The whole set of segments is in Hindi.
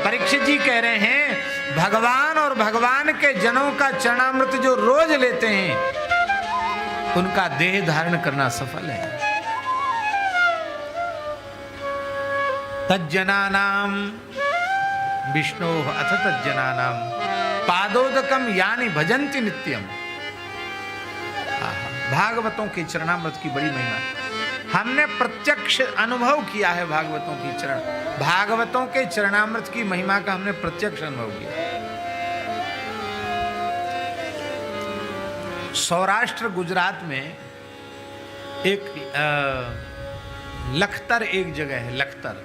परीक्षित जी कह रहे हैं भगवान और भगवान के जनों का चरणामृत जो रोज लेते हैं उनका देह धारण करना सफल है। तज्जनानाम विष्णु अथ तज्जनानाम पादोदकम यानी भजन्ति नित्यम। भागवतों के चरणामृत की बड़ी महिमा हमने प्रत्यक्ष अनुभव किया है। भागवतों के चरणामृत की महिमा का हमने प्रत्यक्ष अनुभव किया। सौराष्ट्र गुजरात में एक लखतर एक जगह है। लखतर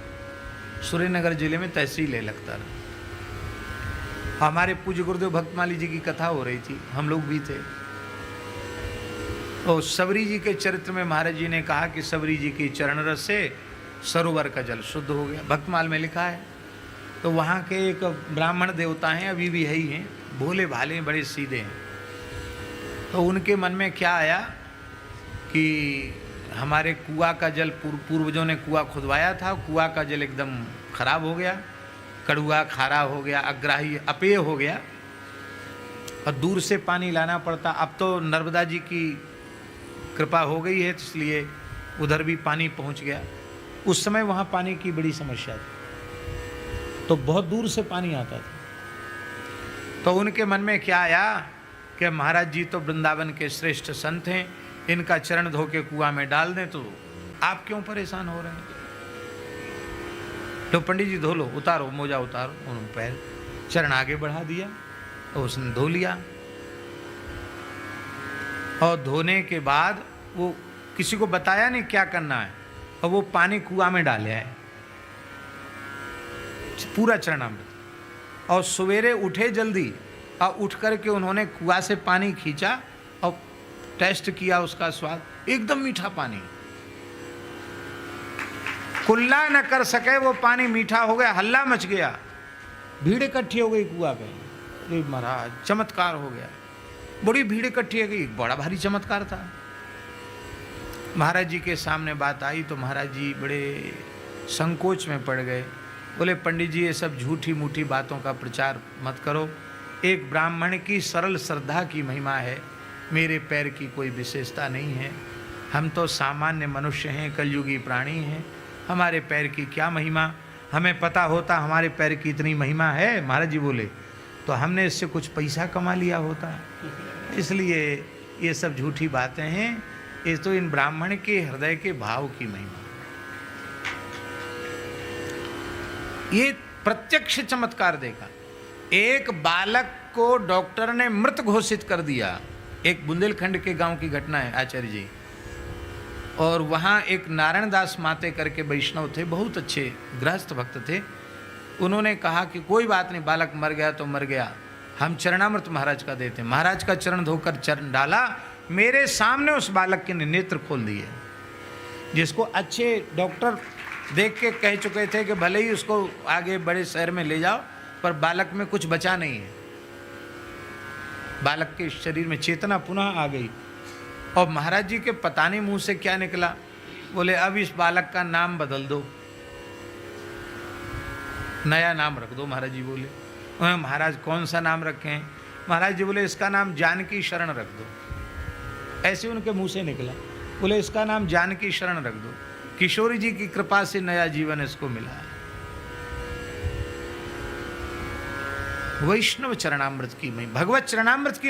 सुरेनगर जिले में तहसील है लखतर। हमारे पूज्य गुरुदेव भक्तमाली जी की कथा हो रही थी, हम लोग भी थे। तो सबरी जी के चरित्र में महाराज जी ने कहा कि सबरी जी की चरण रस से सरोवर का जल शुद्ध हो गया। भक्तमाल में लिखा है। तो वहाँ के एक ब्राह्मण देवता हैं, अभी भी है ही हैं, भोले भाले बड़े सीधे हैं। तो उनके मन में क्या आया कि हमारे कुआं का जल, पूर्वजों ने कुआं खुदवाया था, कुआं का जल एकदम खराब हो गया, कड़ुआ खारा हो गया, अग्राही अपेय हो गया और दूर से पानी लाना पड़ता। अब तो नर्मदा जी की कृपा हो गई है, इसलिए उधर भी पानी पहुंच गया। उस समय वहाँ पानी की बड़ी समस्या थी, तो बहुत दूर से पानी आता था। तो उनके मन में क्या आया कि महाराज जी तो वृंदावन के श्रेष्ठ संत हैं, इनका चरण धो के कुआं में डाल दें, तो आप क्यों परेशान हो रहे हैं। तो पंडित जी धो लो, उतारो मोजा उतारो। उन्होंने पैर चरण आगे बढ़ा दिया और उसने धो लिया। और धोने के बाद वो किसी को बताया नहीं क्या करना है, और वो पानी कुआं में डाले है पूरा चरणामृत। और सवेरे उठे जल्दी और उठ करके उन्होंने कुआं से पानी खींचा और टेस्ट किया उसका स्वाद, एकदम मीठा पानी। कुल्ला न कर सके वो पानी मीठा हो गया, हल्ला मच गया, भीड़ इकट्ठी हो गई कुआं पे। अरे महाराज चमत्कार हो गया, बड़ी भीड़ इकट्ठी हो गई, बड़ा भारी चमत्कार था। महाराज जी के सामने बात आई तो महाराज जी बड़े संकोच में पड़ गए। बोले पंडित जी ये सब झूठी मूठी बातों का प्रचार मत करो। एक ब्राह्मण की सरल श्रद्धा की महिमा है, मेरे पैर की कोई विशेषता नहीं है। हम तो सामान्य मनुष्य हैं, कलयुगी प्राणी हैं, हमारे पैर की क्या महिमा। हमें पता होता हमारे पैर की इतनी महिमा है, महाराज जी बोले, तो हमने इससे कुछ पैसा कमा लिया होता। इसलिए ये सब झूठी बातें हैं, ये तो इन ब्राह्मण के हृदय के भाव की महिमा। ये प्रत्यक्ष चमत्कार देखा। एक बालक को डॉक्टर ने मृत घोषित कर दिया। एक बुंदेलखंड के गांव की घटना है आचार्य जी। और वहाँ एक नारायण दास माते करके वैष्णव थे, बहुत अच्छे गृहस्थ भक्त थे। उन्होंने कहा कि कोई बात नहीं, बालक मर गया तो मर गया, हम चरणामृत महाराज का देते। महाराज का चरण धोकर चरण डाला, मेरे सामने उस बालक के नेत्र खोल दिए, जिसको अच्छे डॉक्टर देख के कह चुके थे कि भले ही उसको आगे बड़े शहर में ले जाओ, पर बालक में कुछ बचा नहीं है। बालक के शरीर में चेतना पुनः आ गई। और महाराज जी के पता नहीं मुंह से क्या निकला, बोले अब इस बालक का नाम बदल दो, नया नाम रख दो। महाराज जी बोले, महाराज कौन सा नाम रखें। महाराज जी बोले इसका नाम जानकी शरण रख दो। ऐसे उनके मुंह से निकला, बोले इसका नाम जानकी शरण रख दो। किशोरी जी की कृपा से नया जीवन इसको मिला है। वैष्णव चरणामृत की महिमा, भगवत चरणामृत की